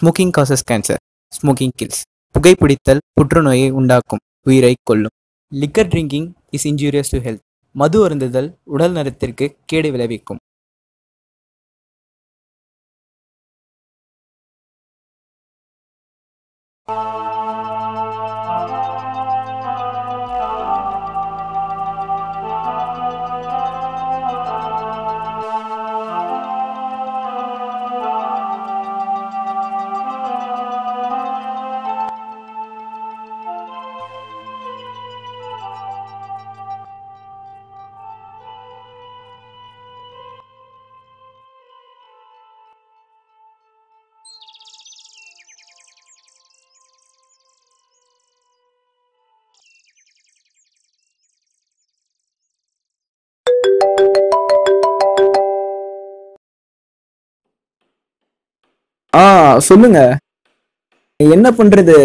Smoking causes cancer. Smoking kills. புகைப்பிடித்தல் புற்றுநோயை உண்டாக்கும், உயிரை கொல்லும். Liquor drinking is injurious to health. மது அருந்துதல் உடல் நலத்திற்கு கேடு விளைவிக்கும். சொல்லுங்க. என்ன பண்றது?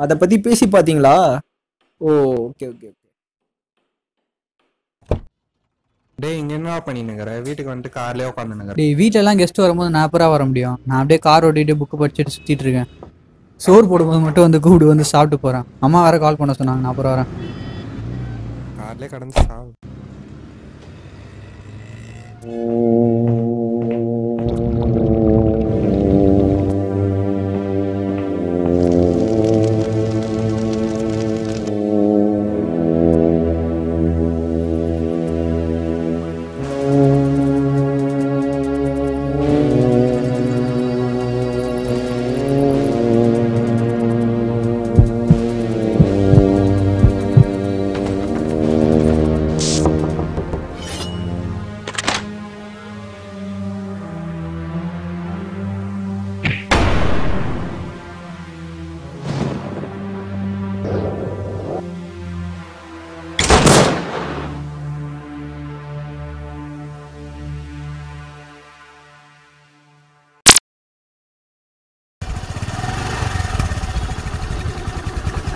அத பத்தி பேசி பாத்தீங்களா? ஓ, ஓகே ஓகே ஓகே. டேய், இங்க என்ன பண்ணினுங்கற? வீட்டுக்கு வந்துட்டு கார்லயே உட்காந்துனுங்கற. டேய், வீட்டிலலாம் கெஸ்ட் வரும்போது நான் அப்புறம் வர முடியும்? நான் அப்படியே கார் ஓட்டிட்டு புக்கு படிச்சுட்டு சுத்திட்டு இருக்கேன். சோறு போடும்போது மட்டும் வந்து கூப்பிட்டு வந்து சாப்பிட்டு போறேன். அம்மா வேற கால் பண்ண சொன்னாங்க, நான் அப்புறம் வரேன். கார்லயே கடந்து சாவு.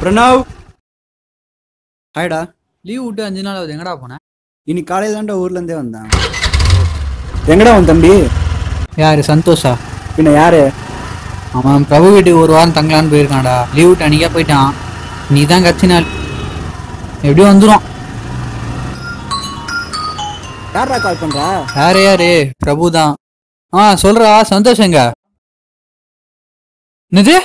பிரணவ், ஹாய்டா. லீவ் விட்டு 5 நாள் ஆகுது. எங்கடா போனேன்? இன்னைக்கு காலையில தான்டா ஊர்ல இருந்தே வந்தேன். எங்கடா உன் தம்பி? யாரு? சந்தோஷா? பின்ன யாரு? அவன் பிரபு வீட்டுக்கு ஒரு வாரம் தங்கலான்னு போயிருக்கான்டா. லீவ் விட்டு அன்னைக்கே போயிட்டான். நீ தான் கட்சி நாள் எப்படியும் வந்துடும். யாரா கால் பண்றா? யாரு? பிரபு தான். சொல்றா. சந்தோஷங்க? என்னது?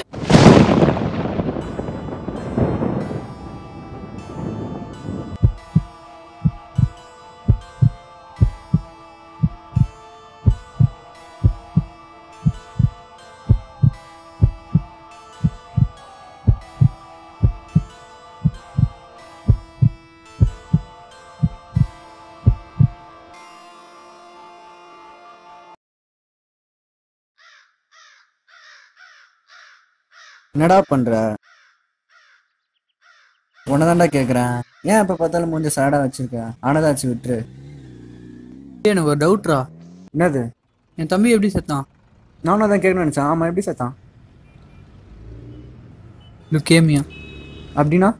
என்னடா பண்ற? உன்னதான்டா கேக்குறேன். ஏன் எப்ப பார்த்தாலும் மூஞ்ச சாடா வச்சிருக்க? ஆனதாச்சு விட்டுரு. எனக்கு ஒரு டவுட்ரா. என்னது? என் தம்பி எப்படி செத்தான்? நானும் அதான் கேட்கணும்னு நினைச்சேன். ஆமா, எப்படி செத்தான்? லுக்கேமியா. அப்படின்னா?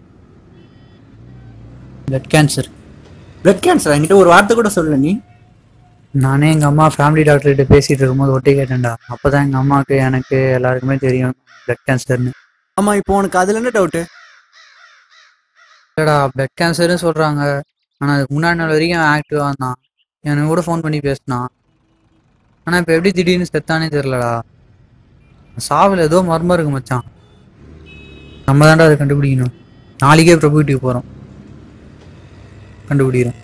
Blood cancer. Blood cancer? என்கிட்ட ஒரு வார்த்தை கூட சொல்லல நீ. நானே எங்கள் அம்மா ஃபேமிலி டாக்டர்கிட்ட பேசிகிட்டு இருக்கும்போது ஒட்டி கேட்டேன்டா. அப்போ தான் எங்கள் அம்மாவுக்கு எனக்கு எல்லாருக்குமே தெரியும் பிளட் கேன்சர்னு. ஆமா, இப்போ உனக்கு அதுல என்ன டவுட்டு? இல்லைடா, பிளட் கேன்சர்னு சொல்கிறாங்க. ஆனால் அதுக்கு முன்னாடி நாள் வரைக்கும் ஆக்டிவாக இருந்தான். எனக்கு கூட ஃபோன் பண்ணி பேசினான். ஆனால் இப்போ எப்படி திடீர்னு செத்தானே தெரிலடா. சாவில் ஏதோ மர்மம் இருக்கு மச்சான். நம்ம தான்டா அதை கண்டுபிடிக்கணும். நாளைக்கே பிரபு வீட்டுக்கு போகிறோம், கண்டுபிடிக்கிறோம்.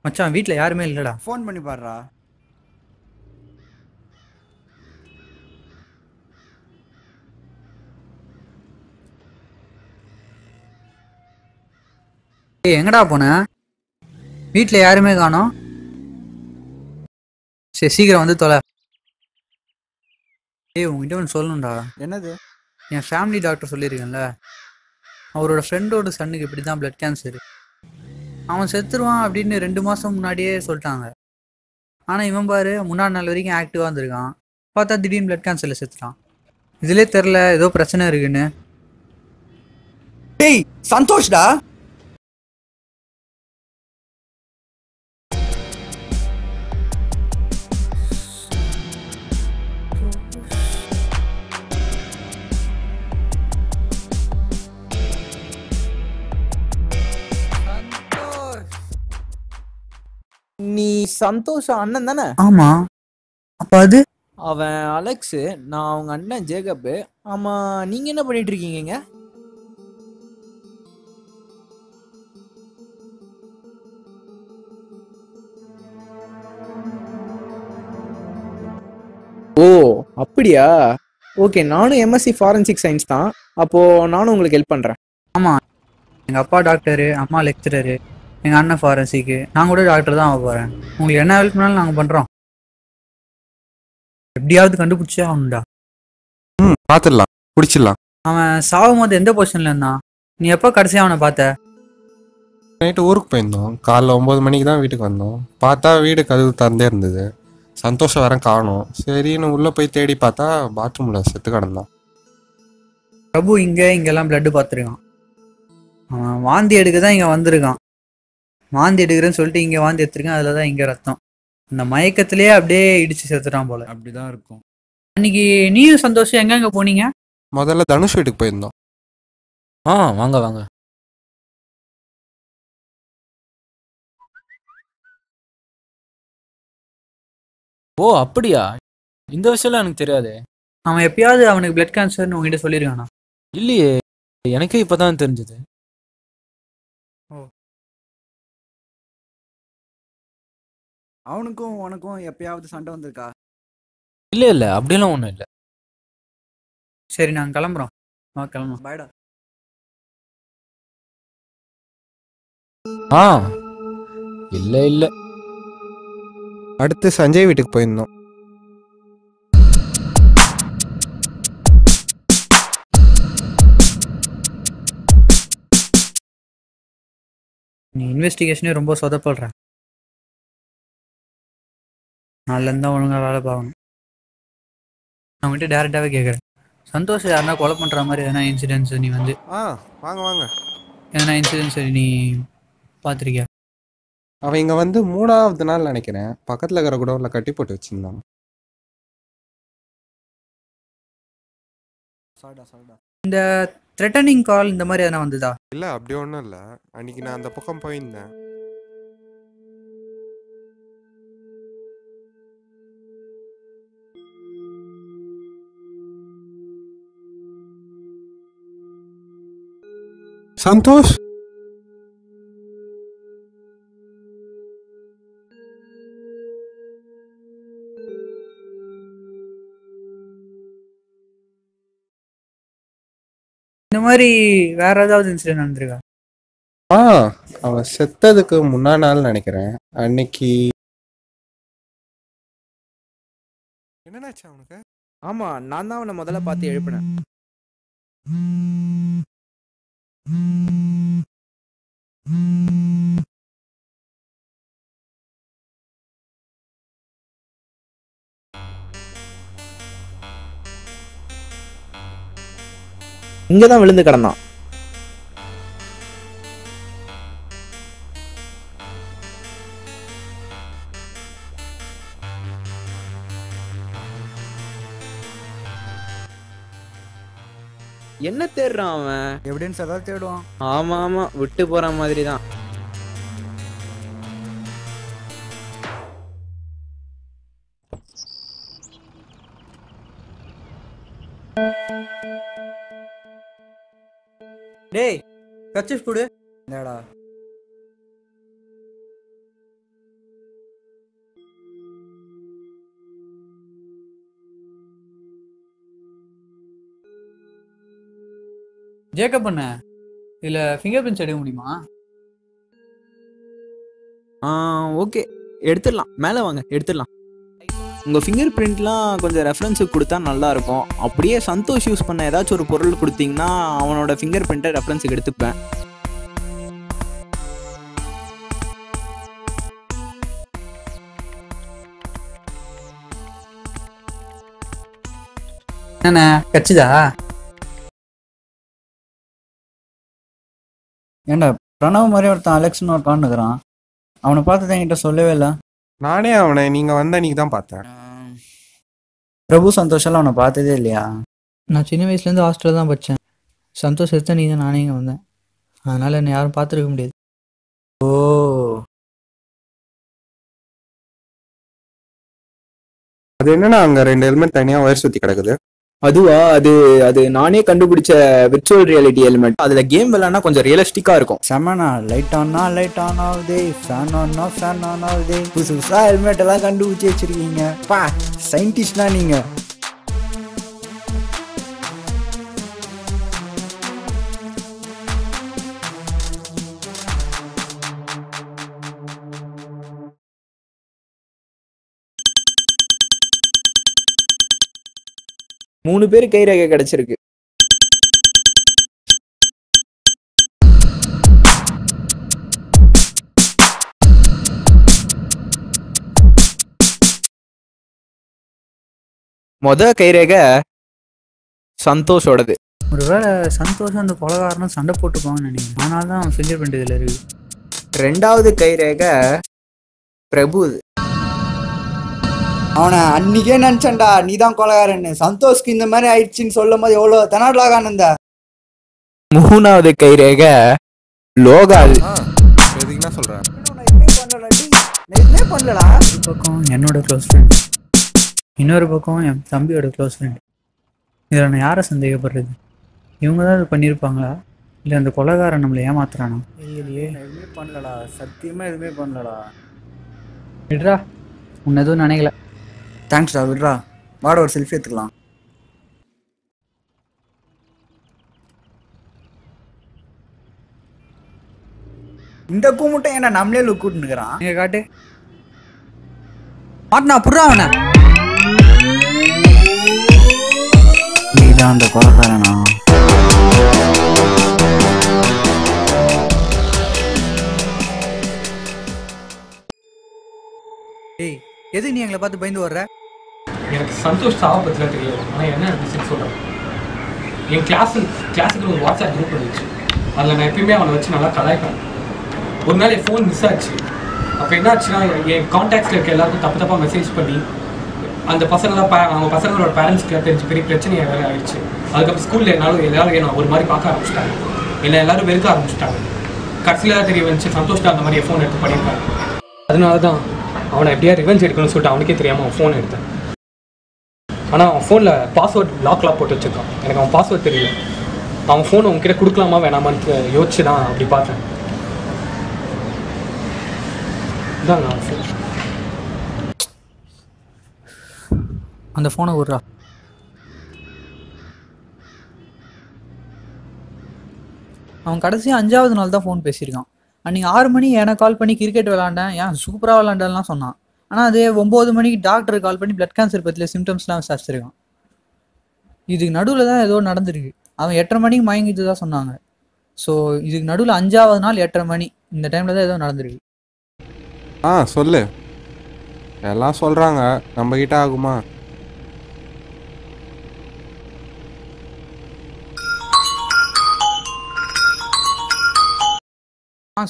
மச்சான், வீட்டில் யாருமே இல்லைடா. ஃபோன் பண்ணி பாடுறா. ஏய், எங்கடா போன? வீட்டில் யாருமே காணோம். சரி, சீக்கிரம் வந்து தொலை. ஏய், உங்ககிட்ட ஒன்று சொல்லணும்டா. என்னது? என் ஃபேமிலி டாக்டர் சொல்லியிருக்கேன்ல, அவரோட ஃப்ரெண்டோட சன்னுக்கு இப்படி தான் பிளட் கேன்சரு. அவன் செத்துருவான் அப்படின்னு 2 மாதம் முன்னாடியே சொல்லிட்டாங்க. ஆனால் இவன் பாரு, முன்னாடி நாள் வரைக்கும் ஆக்டிவாக இருந்திருக்கான். பார்த்தா திடீர்னு பிளட் கேன்சரில் செத்துட்டான். இதுலேயே தெரில ஏதோ பிரச்சனை இருக்குன்னு. டேய் சந்தோஷ்டா. நீ சந்தோஷ் அண்ணன் தானே? ஆமா. அப்ப அது அவன் அலெக்ஸ், நான் அவங்க அண்ணன் ஜேக்கப். ஆமா, நீங்க என்ன பண்ணிட்டு இருக்கீங்க? ஓ அப்படியா? ஓகே, நானும் எம்எஸ்சி ஃபாரன்சிக் சயின்ஸ் தான். அப்போ நானும் உங்களுக்கு ஹெல்ப் பண்றேன். எங்க அப்பா டாக்டரு, அம்மா லெக்சரரு, எங்க அண்ணன் ஃபாரன்சிக்கு, நான் கூட டாக்டர் தான் ஆக போறேன். உங்களுக்கு என்ன ஹெல்ப் பண்ணாலும் நாங்க பண்றோம். எப்படியாவது கண்டுபிடிச்சே ஆகணும்டா. பாத்துடலாம், பிடிச்சிடலாம். அவன் சாகும் போது எந்த பொசிஷன்ல இருந்தான்? நீ எப்போ கடைசியா அவனை பார்த்த? நைட்டு ஊருக்கு போயிருந்தோம். காலைல 9 மணிக்கு தான் வீட்டுக்கு வந்தோம். பார்த்தா வீடு கதவு திறந்தே இருந்தது. சந்தோஷம் வர காணோம். சரின்னு உள்ள போய் தேடி பார்த்தா பாத்ரூம்ல செத்து கிடந்தான். பிரபு இங்கெல்லாம் பிளட் பார்த்துருக்கான். அவன் வாந்தி எடுக்க தான் இங்க வந்திருக்கான். வாந்தி எடுக்கிறேன்னு சொல்லிட்டு இங்க வாந்தி எடுத்திருக்கான். அதுலதான் இங்க ரத்தம். அந்த மயக்கத்திலேயே அப்படியே இடிச்சு செத்துட்டான் போல. அப்படிதான் இருக்கும். அன்னைக்கு நீயும் சந்தோஷம் எங்க போனீங்க? முதல்ல தனுஷ் வீட்டுக்கு போயிருந்தோம். வாங்க வாங்க. ஓ அப்படியா? இந்த விஷயம்லாம் எனக்கு தெரியாது. அவன் எப்பயாவது அவனுக்கு பிளட் கேன்சர்னு உங்ககிட்ட சொல்லியிருக்கானா? இல்லையே, எனக்கே இப்பதான் தெரிஞ்சது. அவனுக்கும் உனக்கும் எப்பயாவது சண்டை வந்திருக்கா? இல்ல அப்படியெல்லாம் ஒண்ணும் இல்ல. சரி, நாங்க கிளம்புறோம். கிளம்புறோம். பாய்டா. இல்ல. அடுத்து சஞ்சய் வீட்டுக்கு போயிருந்தோம். நீ இன்வெஸ்டிகேஷனே ரொம்ப சொதப்படுற. நாளில் இருந்தால் ஒழுங்காக வேலை பார்க்கணும். நான் வந்துட்டு டேரெக்டாகவே கேட்குறேன். சந்தோஷம் யாருன்னா கொலை பண்ணுற மாதிரி எதனா இன்சிடென்ட்ஸ் நீ வந்து வாங்க. எதனா இன்சிடென்ட்ஸ் நீ பார்த்துருக்கியா? அவன் இங்க வந்து 3ஆவது நாள் நினைக்கிறேன். பக்கத்துல இருக்கிற குடோன்ல கட்டி போட்டு வச்சிருந்தான். இந்த த்ரெட்டனிங் கால் இந்த மாதிரி எதனா வந்ததா? இல்ல, அப்படி ஒன்றும் இல்லை. அன்னைக்கு நான் அந்த பக்கம் போயிருந்தேன். சந்தோஷ், இந்த மாதிரி வேற ஏதாவது இன்சிடென்ட் நடந்திருக்கா? அவன் செத்ததுக்கு முன்னா நாள் நினைக்கிறேன். அன்னைக்கு என்னன்னாச்சு அவனுக்கு? ஆமா, நான் தான் அவனை முதல்ல பார்த்து எழுப்பினேன். இங்கதான் விழுந்து கிடந்தான். என்ன தேடுறான் அவன்? எவிடன்ஸ் ஏதாவது தேடுவான். ஆமா, விட்டு போற மாதிரி தான். டேய், கர்ச்சீஃப் கொடு. என்னடா? ஜேக்கப் பண்ண இதுல ஃபிங்கர் பிரிண்ட்ஸ் எடுக்க முடியுமா? ஓகே, எடுத்துடலாம். மேலே வாங்க, எடுத்துடலாம். உங்கள் ஃபிங்கர் பிரிண்ட்லாம் கொஞ்சம் ரெஃபரன்ஸுக்கு கொடுத்தா நல்லா இருக்கும். அப்படியே சந்தோஷ் யூஸ் பண்ண ஏதாச்சும் ஒரு பொருள் கொடுத்தீங்கன்னா அவனோட ஃபிங்கர் பிரிண்ட்டை ரெஃபரன்ஸுக்கு எடுத்துப்பேன். என்னண்ணே, கச்சிதா? ஏன்டா பிரணவ் மாதிரி ஒருத்தன் அலெக்ஸ்னு ஒரு காணுக்கிறான், அவனை பார்த்தது என்கிட்ட சொல்லவே இல்லை. நானே அவனை நீங்கள் வந்த அன்னைக்கு தான் பார்த்தேன். பிரபு சந்தோஷெல்லாம் அவனை பார்த்ததே இல்லையா? நான் சின்ன வயசுலேருந்து ஹாஸ்டலில் தான் படித்தேன். சந்தோஷ் எடுத்த நீ தான் நானே இங்கே வந்தேன். அதனால் என்னை யாரும் பார்த்துருக்க முடியாது. ஓ, அது என்னன்னா அங்கே 2 ஹெல்மெட் தனியாக ஒயர் சுற்றி கிடக்குது. அதுவா? அது அது நானே கண்டுபிடிச்ச விர்ச்சுவல் ரியாலிட்டி எலிமெண்ட். அதுல கேம் விளையாடினா கொஞ்சம் ரியலிஸ்டிக்கா இருக்கும். செமனா. லைட் ஆன் ஆகுது, ஃபேன் ஆன் ஆகுது. புதுசா ஹெல்மெட் எல்லாம் கண்டுபிடிச்சி வச்சிருக்கீங்க. பா, சயின்டிஸ்ட்னா நீங்க. மூணு பேர் கை ரேகை கிடைச்சிருக்கு. கைரேகை சந்தோஷோடது. ஒருவேளை சந்தோஷம் அந்த கொலகாரனும் சண்டை போட்டுப்பாங்கன்னு நினைக்கிறேன். அதனால தான் அவன் ஃபிங்கர் பிரிண்ட் இதில் இருக்கு. 2வது கைரேகை பிரபு. அவனை அன்னைக்கே நினைச்சேன்டா நீ தான் கொலகாரன்னு. சந்தோஷ்க்கு இந்த மாதிரி ஆயிடுச்சுன்னு சொல்லும் போது எவ்வளவு தெனாட்லாக ஆனந்த. 3வது கைரேகை லோகாது. எதுக்குன்னா சொல்கிறேன், பண்ணலடா. ஒரு பக்கம் என்னோட க்ளோஸ் ஃப்ரெண்ட், இன்னொரு பக்கம் என் தம்பியோட க்ளோஸ் ஃப்ரெண்ட். இதில் நான் யாரை சந்தேகப்படுறது? இவங்க தான் இது பண்ணியிருப்பாங்களா, இல்லை அந்த கொலைகாரன் நம்மளை ஏமாத்துறானா? இல்லையே, எதுவுமே பண்ணலடா, சத்தியமா எதுவுமே பண்ணலடா. விட்றா, உன்னை எதுவும் நினைக்கல. தேங்க்ஸ்டா, விட்றா. வாட ஒரு செல்ஃபி எடுத்துக்கலாம். இந்த கூமுட்டை என்ன நம்மளே லுக் கூட்டுனுக்குறான். நீங்க காட்டு மாட்டினா புறா அவனை. நீதான் அந்த கொலைகாரனா? ஏய், எது நீ எங்களை பார்த்து பயந்து வர்ற? எனக்கு சந்தோஷ் சாவை பற்றிலாம் தெரியாது. ஆனால் என்ன நடந்துச்சுன்னு சொல்கிறேன். என் கிளாஸுக்கு ஒரு வாட்ஸ்அப் குரூப் இருந்துச்சு. அதில் நான் எப்பயுமே அவனை வச்சு நல்லா கலாய்ப்பேன். ஒரு நாள் என் ஃபோன் மிஸ் ஆச்சு. அப்போ என்ன ஆச்சுன்னா, என் கான்டாக்ட்ஸில் இருக்க எல்லாருக்கும் தப்பாக மெசேஜ் பண்ணி அந்த பசங்களாம் அவங்க பசங்களோட பேரண்ட்ஸ்க்கு தெரிஞ்சு பெரிய பிரச்சனை வேறு ஆயிடுச்சு. அதுக்கப்புறம் ஸ்கூலில் எல்லாரும் என்ன ஒரு மாதிரி பார்க்க ஆரம்பிச்சிட்டாங்க. என்னை எல்லாரும் வெறுக்க ஆரம்பிச்சிட்டாங்க. கடைசியில் தான் தெரிய வந்துச்சு சந்தோஷ் தான் அந்த மாதிரி ஃபோன் எடுத்து பண்ணியிருப்பாங்க. அதனால தான் அவனை எப்படியா ரிவெஞ்ச் எடுக்கணும்னு சொல்லிட்டு அவனுக்கே தெரியாமல் அவன் ஃபோன் எடுத்தேன். ஆனால் அவன் ஃபோனில் பாஸ்வேர்ட் லாக்லாம் போட்டு வச்சுருக்கான். எனக்கு அவன் பாஸ்வேர்ட் தெரியல. அவன் ஃபோன் உங்ககிட்ட கொடுக்கலாமா வேணாமான்னு யோசிச்சு தான் அப்படி பார்த்தேன். இதாங்க அவன் ஃபோன். அந்த ஃபோனை விட்றா. அவன் கடைசியாக 5வது நாள் தான் ஃபோன் பேசியிருக்கான். அன்றைக்கி 6 மணி எனக்கு கால் பண்ணி கிரிக்கெட் விளாண்டேன், ஏன் சூப்பராக விளாண்டலாம் சொன்னான். ஆனால் அதே 9 மணிக்கு டாக்டருக்கு கால் பண்ணி பிளட் கேன்சர் பற்றில சிம்டம்ஸ்லாம் விசாரிச்சிருக்கான். இதுக்கு நடுவில் தான் ஏதோ நடந்திருக்கு. அவன் 8:30 மணிக்கு மயங்கிட்டு தான் சொன்னாங்க. ஸோ இதுக்கு நடுவில் 5வது நாள் 8:30 மணி இந்த டைமில் தான் ஏதோ நடந்திருக்கு. சொல்லு. எல்லாம் சொல்கிறாங்க, நம்ம கிட்ட ஆகுமா?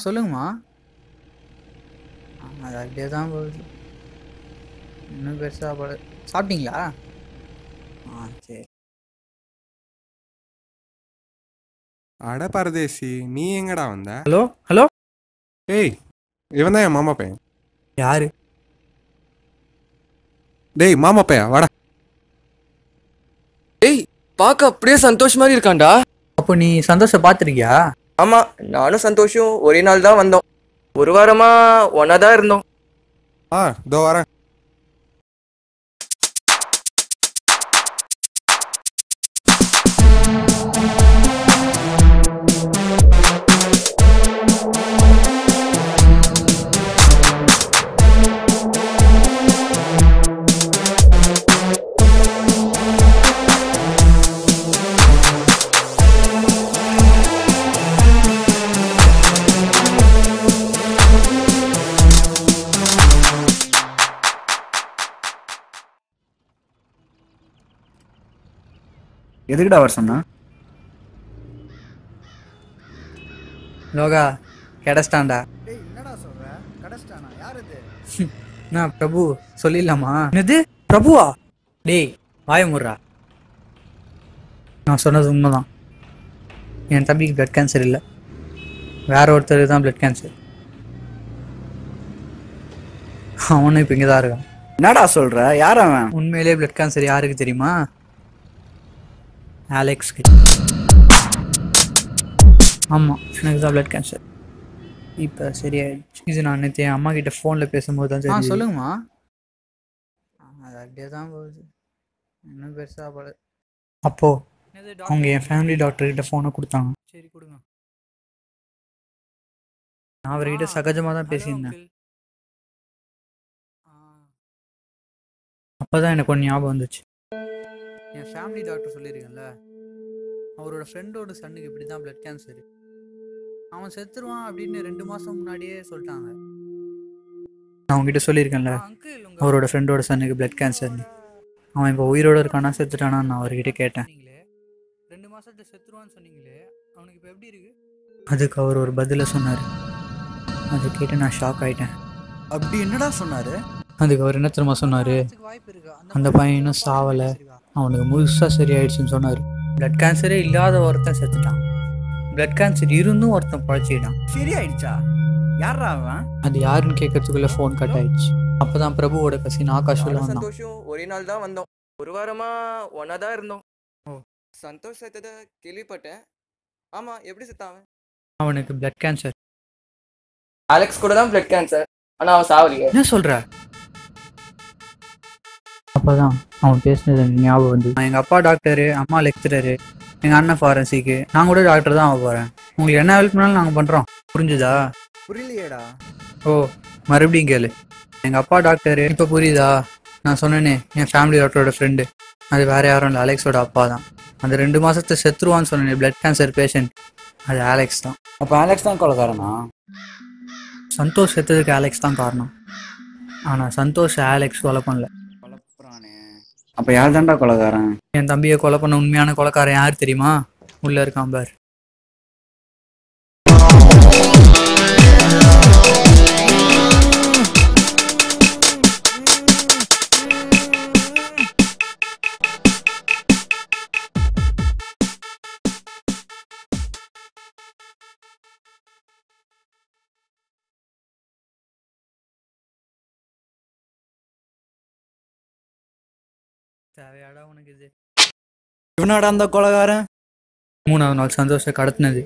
சொல்லுங்கம்மா. அது அப்படியே தான் போகுது. இன்னும் பெருசாக போல. சாப்பிட்டீங்களா? சரி. அட பரதேசி, நீ எங்கடா வந்த? Hello hello. ஏய், இவன் தான் என் மாமா பையன். யாரு? டேய் மாமா பையன் வாடா. ஏய், பார்க்க அப்படியே சந்தோஷ் மாதிரி இருக்கான்டா. அப்போ நீ சந்தோஷம் பார்த்துருக்கியா? ஆமா, நானும் சந்தோஷம் ஒரே நாள் தான் வந்தோம். ஒரு வாரமா ஒன்னா தான் இருந்தோம். இதோ வரேன். எதுக்குடா வர சொன்னா? லோகா கிடச்சிட்டான்டா. டேய் என்னடா சொல்ற? கடைச்சிட்டானா? யார் இது? நான் பிரபு சொல்லிடலாமா? என்னது பிரபுவா? டேய் வாய முடுறா. நான் சொன்னது உண்மைதான். என் தம்பிக்கு பிளட் கேன்சர் இல்லை, வேற ஒருத்தருக்கு தான் பிளட் கேன்சர். அவனும் இப்போ இங்கே தான் இருக்கான். என்னடா சொல்ற? யார் அவன்? உண்மையிலேயே பிளட் கேன்சர் யாருக்கு தெரியுமா? ஆலெக்ஸ்க்கு. ஆமாம், எனக்கு தான் பிளட் கேன்சர். இப்போ சரியாயிடுச்சு. இது நான் நேற்று என் அம்மா கிட்ட ஃபோனில் பேசும்போது தான் சரி. சொல்லுங்கம்மா. அது அப்படியே தான் போகுது, இன்னும் பெருசாக போல. அப்போது அவங்க என் ஃபேமிலி டாக்டர்கிட்ட ஃபோனை கொடுத்தாங்க. சரி கொடுங்க. நான் அவர்கிட்ட சகஜமாக தான் பேசியிருந்தேன். அப்போ தான் எனக்கு ஒன்று ஞாபகம் வந்துச்சு. என் ஃபேமிலி டாக்டர் சொல்லியிருக்கேன்ல, அவரோட ஃப்ரெண்டோட சன்னுக்கு இப்படி தான் பிளட் கேன்சரு. அவன் செத்துருவான் அப்படின்னு 2 மாதம் முன்னாடியே சொல்லிட்டாங்க. நான் அவங்ககிட்ட சொல்லியிருக்கேன்ல, அவரோட ஃப்ரெண்டோட சன்னுக்கு பிளட் கேன்சர்னு. அவன் இப்போ உயிரோடு இருக்கானா செத்துட்டானான்னு நான் அவர்கிட்ட கேட்டேன். 2 மாதத்துல செத்துருவான்னு சொன்னீங்களே, அவனுக்கு இப்போ எப்படி இருக்கு? அதுக்கு அவர் ஒரு பதிலை சொன்னார். அதை கேட்டு நான் ஷாக் ஆகிட்டேன். அப்படி என்னடா சொன்னாரு? அதுக்கு அவர் என்ன தெரியுமா சொன்னார்? அந்த பையன் இன்னும் சாவலை, அவனுக்கு முழுசாக சரியாயிடுச்சுன்னு சொன்னார். பிளட் கேன்சரே இல்லாத ஒருத்தன் செத்துட்டான், பிளட் கேன்சர் இருந்தும் ஒருத்தன் பழச்சிக்கிட்டான். சரியாயிடுச்சா? யாரா அவன்? அது யாருன்னு கேட்கறதுக்குள்ள ஃபோன் கட் ஆயிடுச்சு. அப்போதான் பிரபுவோட கசின் ஆகாஷ் உள்ள வந்தான். சந்தோஷம் ஒரே நாள் தான் வந்தோம். ஒரு வாரமா ஒன்னா தான் இருந்தோம். சந்தோஷ் செத்ததை கேள்விப்பட்டேன். ஆமா, எப்படி செத்தான்? அவனுக்கு பிளட் கேன்சர். அலெக்ஸ் கூட தான் பிளட் கேன்சர், ஆனா அவன் சாவலியே. என்ன சொல்ற? அப்போதான் அவன் பேசினது எனக்கு ஞாபகம் வந்து. எங்கள் அப்பா டாக்டரு, அம்மா லெக்சரரு, எங்கள் அண்ணன் ஃபாரன்சிக்கு, நான் கூட டாக்டர் தான் ஆக போகிறேன். உங்களுக்கு என்ன ஹெல்ப் பண்ணாலும் நாங்கள் பண்ணுறோம், புரிஞ்சுதா? புரியலையேடா. ஓ, மறுபடியும் கேளு. எங்கள் அப்பா டாக்டரு, இப்போ புரியுதா? நான் சொன்னேனே என் ஃபேமிலி டாக்டரோட ஃப்ரெண்டு, அது வேறு யாரும் இல்லை, அலெக்ஸோட அப்பா தான். அந்த 2 மாதத்தை செத்துருவான்னு சொன்னேன் பிளட் கேன்சர் பேஷண்ட், அது ஆலெக்ஸ் தான். அப்போ ஆலெக்ஸ் தான் கொலைகாரனா? சந்தோஷ் செத்ததுக்கு ஆலெக்ஸ் தான் காரணம். ஆனால் சந்தோஷ் ஆலெக்ஸ் கொலை பண்ணல. அப்போ யார் தான்டா கொலைகாரன்? என் தம்பியை கொலை பண்ண உண்மையான கொலைக்காரன் யார் தெரியுமா? உள்ள இருக்கான் பார். தேவையாடா உனக்கு இது? இவனாடா அந்த கொலைகாரன்? 3ஆவது நாள் சந்தோஷத்தை கடத்தினது,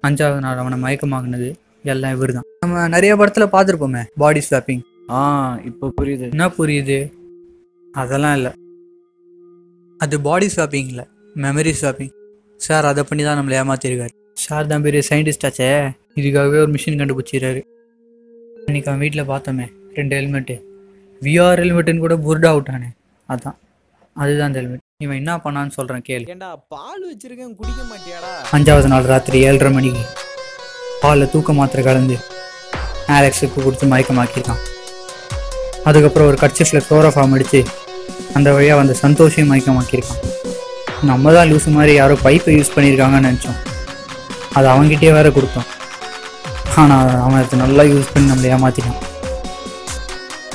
5ஆவது நாள் அவனை மயக்கமாக்குனது எல்லாம் இவர் தான். நம்ம நிறைய படத்துல பார்த்துருப்போமே பாடி ஸ்வாப்பிங். இப்போ புரியுது. என்ன புரியுது? அதெல்லாம் இல்லை, அது பாடி ஸ்வாப்பிங் இல்லை, மெமரி ஸ்வாப்பிங். சார் அதை பண்ணி தான் நம்மளை ஏமாத்திருக்காரு. சார் தான் பெரிய சயின்டிஸ்ட் ஆச்சே, இதுக்காகவே ஒரு மிஷின் கண்டுபிடிச்சிருக்காரு. இன்னைக்கு அவன் வீட்டில் பார்த்தோமே 2 ஹெல்மெட்டு, விஆர் ஹெல்மெட்டுன்னு கூட புர்டா விட்டானே, அதுதான் அந்த ஹெல்மெட். இவன் என்ன பண்ணான்னு சொல்கிறேன் கேளு. ஏண்டா பால் வச்சிருக்கேன் குடிக்க மாட்டியாடா? 5ஆவது நாள் ராத்திரி 7:30 மணிக்கு பாலில் தூக்க மாத்திரை கலந்து ஆலெக்ஸுக்கு கொடுத்து மயக்கமாக்கியிருக்கான். அதுக்கப்புறம் ஒரு கர்ச்சிஃபில் குளோரோஃபார்ம் அடித்து அந்த வழியாக வந்து சந்தோஷையும் மயக்கமாக்கியிருக்கான். நம்ம தான் லூசு மாதிரி யாரோ பைப்பை யூஸ் பண்ணியிருக்காங்கன்னு நினச்சோம். அது அவங்ககிட்டயே வேற கொடுத்தோம். ஆனால் அவன் அதை நல்லா யூஸ் பண்ணி நம்மளை ஏமாற்றிட்டான்.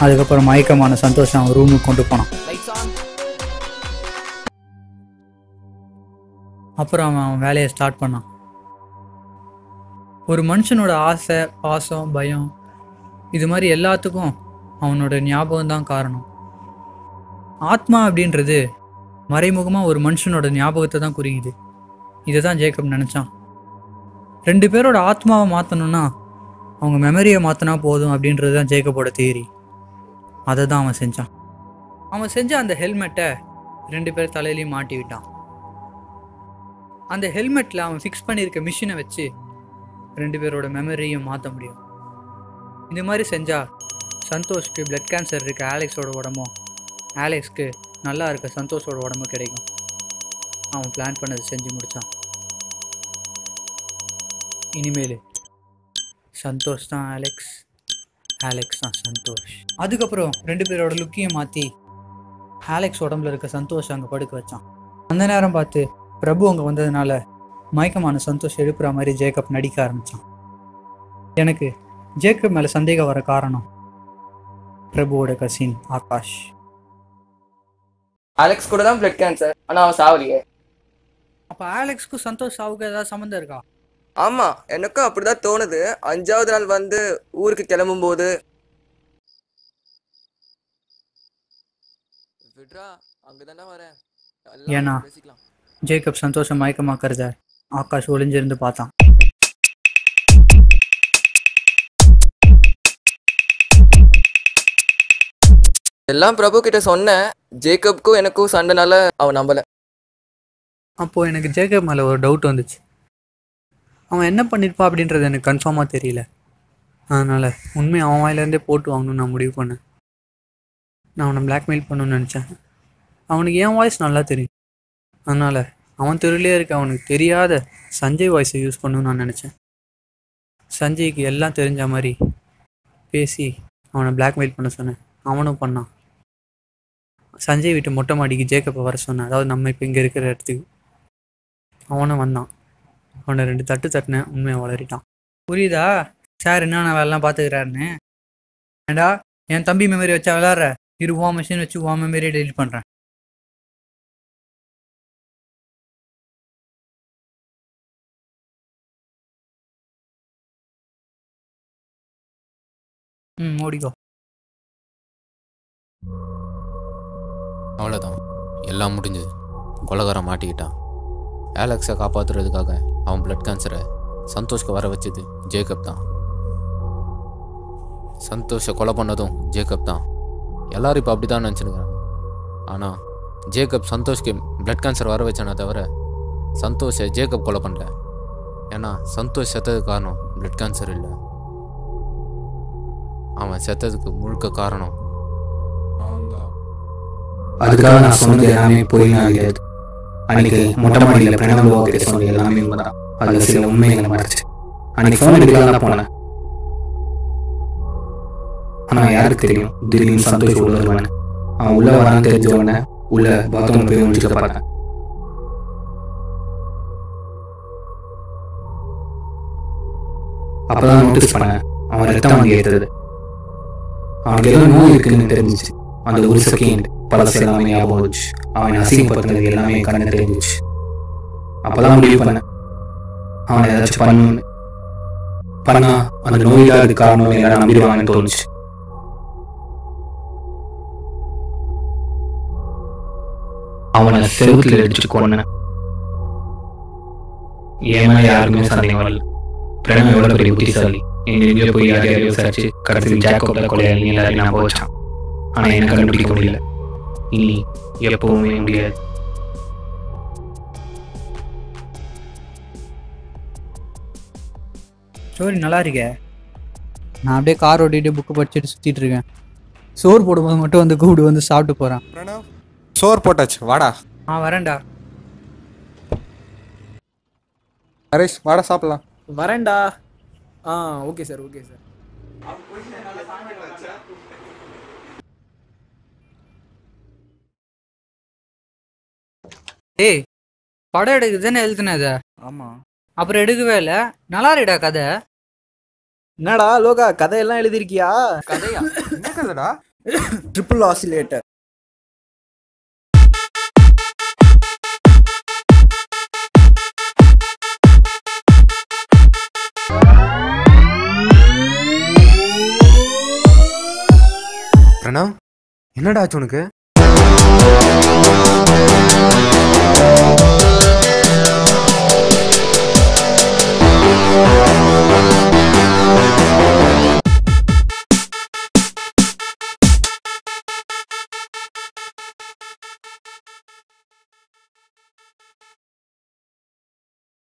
அதுக்கப்புறம் மயக்கமான சந்தோஷம் அவன் ரூமுக்கு கொண்டு போனான். அப்புறம் அவன் வேலையை ஸ்டார்ட் பண்ணான். ஒரு மனுஷனோட ஆசை, பாசம், பயம், இது மாதிரி எல்லாத்துக்கும் அவனோட ஞாபகம் தான் காரணம். ஆத்மா அப்படின்றது மறைமுகமாக ஒரு மனுஷனோட ஞாபகத்தை தான் குறிக்குது. இதை தான் ஜேக்கப் நினச்சான். 2 பேரோட ஆத்மாவை மாற்றணும்னா அவங்க மெமரியை மாற்றினா போதும் அப்படின்றது தான் ஜேக்கப்போட தியரி. அதை தான் அவன் செஞ்சான். அவன் செஞ்ச அந்த ஹெல்மெட்டை 2 பேர் தலையிலையும் மாட்டி விட்டான். அந்த ஹெல்மெட்டில் அவன் ஃபிக்ஸ் பண்ணியிருக்க மிஷினை வச்சு 2 பேரோட மெமரியும் மாற்ற முடியும். இது மாதிரி செஞ்சால் சந்தோஷ்க்கு பிளட் கேன்சர் இருக்க ஆலெக்ஸோட உடம்பும், ஆலெக்ஸ்க்கு நல்லா இருக்க சந்தோஷோட உடம்பும் கிடைக்கும். அவன் பிளான் பண்ணதை செஞ்சு முடித்தான். இனிமேல் சந்தோஷ் தான் ஆலெக்ஸ், ஆலெக்ஸ் தான் சந்தோஷ். அதுக்கப்புறம் 2 பேரோட லுக்கையும் மாற்றி ஆலெக்ஸ் உடம்புல இருக்க சந்தோஷ் அங்கே படுக்க வச்சான். அந்த நேரம் பார்த்து பிரபு அங்கே வந்ததுனால மயக்கமான சந்தோஷ் எழுப்புற மாதிரி ஜேக்கப் நடிக்க ஆரம்பித்தான். எனக்கு ஜேக்கப் மேலே சந்தேகம் வர காரணம் பிரபுவோட கசின் ஆகாஷ். அலெக்ஸ் கூட தான் பிளட் கேன்சர், ஆனால் அவன் சாவலியே. அப்போ ஆலெக்ஸ்க்கும் சந்தோஷ் சாவுக்கு ஏதாவது சம்மந்தம் இருக்கா? ஆமாம், எனக்கும் அப்படிதான் தோணுது. 5வது நாள் வந்து ஊருக்கு கிளம்பும்போது விட்ரா அங்கதானே வரேன், ஏன்னா பேசிக்கலாம். ஜேக்கப் சந்தோஷம் மயக்கமாக்கிறத ஆகாஷ் ஒளிஞ்சிருந்து பார்த்தான். எல்லாம் பிரபு கிட்ட சொன்னேன். ஜேக்கப்க்கும் எனக்கும் சண்டைனால அவன் நம்பல. அப்போது எனக்கு ஜேக்கப் மேலே ஒரு டவுட் வந்துச்சு. அவன் என்ன பண்ணியிருப்பா அப்படின்றது எனக்கு கன்ஃபார்மாக தெரியல. அதனால் உண்மையை அவன் வாயிலேருந்தே போட்டு வாங்கணும்னு நான் முடிவு பண்ணேன். நான் அவனை பிளாக்மெயில் பண்ணணும்னு நினச்சேன். அவனுக்கு என் வாய்ஸ் நல்லா தெரியும். அதனால் அவன் தெருவிலே இருக்க அவனுக்கு தெரியாத சஞ்சய் வாய்ஸை யூஸ் பண்ணணும்னு நான் நினச்சேன். சஞ்சய்க்கு எல்லாம் தெரிஞ்ச மாதிரி பேசி அவனை பிளாக்மெயில் பண்ண சொன்னேன். அவனும் பண்ணான். சஞ்சய் வீட்டு மொட்டை மாடிக்கு ஜேக்கப்பை வர சொன்னேன். அதாவது நம்ம இப்போ இங்கே இருக்கிற இடத்துக்கு. அவனும் வந்தான். அவனை 2 தட்டு தட்டினேன். உண்மையை வளரிட்டான். புரியுதா சார் என்னென்ன வேலைலாம் பார்த்துக்கிறாருன்னு? ஏண்டா என் தம்பி மெமரி வச்சா விளாட்ற? இரு மிஷின் வச்சு மெமரியை டெலிட் பண்ணுறேன். ஓடிக்கோ. அவ்வளோதான், எல்லாம் முடிஞ்சது. கொலைகாரன் மாட்டிக்கிட்டான். ஆலெக்ஸை காப்பாற்றுறதுக்காக அவன் பிளட் கேன்சரை சந்தோஷ்க்கு வர வச்சது ஜேக்கப் தான். சந்தோஷை கொலை பண்ணதும் ஜேக்கப் தான். எல்லோரும் இப்போ அப்படி தான் நினச்சிருக்கிறாங்க. ஆனால் ஜேக்கப் சந்தோஷ்க்கு பிளட் கேன்சர் வர வச்சானே தவிர சந்தோஷை ஜேக்கப் கொலை பண்ணல. ஏன்னா சந்தோஷ் செத்ததுக்கு காரணம் பிளட் கேன்சர் இல்லை. அவன் செத்ததுக்கு முழுக்க காரணம் அதுக்காக நான் சொன்னது எல்லாமே போயிலாம் கிடையாது. அன்னைக்கு மொட்டை மாடியில் பிரணவ் கிட்ட சொன்னது எல்லாமே உண்மைதான். அதில் சில உண்மைகளை மறைச்சு அன்னைக்கு ஃபோன் எடுக்கலாம் தான் போனேன். ஆனால் யாருக்கு தெரியும் திடீர்னு சந்தோஷ் உள்ள வருவானு. அவன் உள்ள வரான்னு தெரிஞ்ச உடனே உள்ள பாத்ரூம் போய் முடிச்சுக்க பார்த்தேன். அப்பதான் நோட்டீஸ் பண்ணேன் அவன் ரத்தம் வந்து ஏற்றுது. அவனுக்கு ஏதோ நோய் இருக்குன்னு தெரிஞ்சிச்சு. அந்த ஒரு செகண்ட் பழசு எல்லாமே ஞாபகம் வச்சு அவனை அசிங்கப்படுத்தினது எல்லாமே கண்ணு தெரிஞ்சிச்சு. அப்பதான் முடிவு பண்ண அவனை ஏதாச்சும் பண்ணா அந்த நோயில்லாத காரணம் எல்லாரும் நம்பிடுவாங்கன்னு தோணுச்சு. அவனை செவுத்துல அடிச்சு கொன்ன. ஏன்னா யாருமே சந்தேகம் வரல. பிரணவ் எவ்வளவு பெரிய புத்திசாலி. எங்கேயோ போய் யாரையோ விசாரிச்சு கடைசி ஜாக்கப்ல கொலையாளி எல்லாரையும் நான் போச்சான். ஆனா என்ன கண்டுபிடிக்க முடியல. இனி எப்பவுமே முடியாது. ஸ்டோரி நல்லா இருக்கே. நான் அப்படியே கார் ஓட்டிகிட்டு புக்கு படிச்சுட்டு சுற்றிட்டு இருக்கேன். சோறு போடும்போது மட்டும் வந்து கூப்பிடு வந்து சாப்பிட்டு போகிறேன். சோறு போட்டாச்சு, வாடா. வரேன்டா. ஹரேஷ் வாடா சாப்பிடலாம். வரேன்டா. Okay sir, okay sir. ஏய், படம் எடுக்குதுன்னு எழுதுனத? ஆமாம். அப்புறம் எடுக்கவே இல்லை. நல்லா இருக்கா கதை? என்னடா லோகா, கதையெல்லாம் எழுதிருக்கியா? கதையா? என்ன கதைடா? Triple oscillator. பிரணவ் என்னடா ஆச்சு உனக்கு?